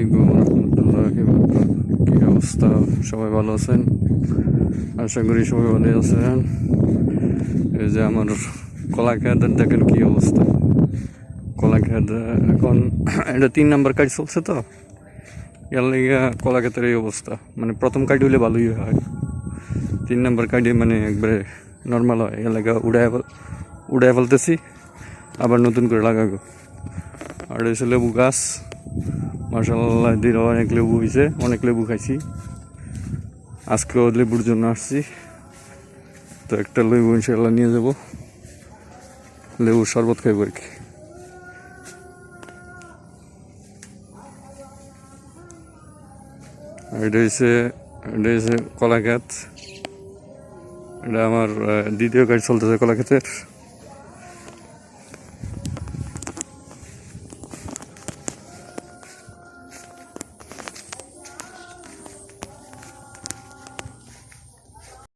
আলাইকুম রহমতুল্লাহি ওয়া বারাকাতুহু। কি অবস্থা? সবাই ভালো আছেন? আশা করি সবাই ভালো আছেন। এই যে আমার কলা খেতের দেখেন কি অবস্থা। কলা খেত এখন এটা 3 নাম্বার কাজ চলছে, তো এর লেগে কলা খেতের এই অবস্থা। মানে প্রথম কাজ হইলে ভালোই হয়, 3 নাম্বার কাজে মানে একবারে নর্মাল হয়। এর লেগে উড়াই ফেলতেছি, আবার নতুন করে লাগাবো। আর হচ্ছে লেবু গাছ, মাশাআল্লাহ দিন অনেক লেবু হয়েছে, অনেক লেবু খাইছি। আজকেও লেবুর জন্য আসছি, তো একটা লেবু ইনশাল্লাহ নিয়ে যাবো, লেবুর শরবত খাইব আর কি। এটা হচ্ছে কলা গাছ। এটা আমার দ্বিতীয় কাজ চলতেছে কলা ক্ষেতের।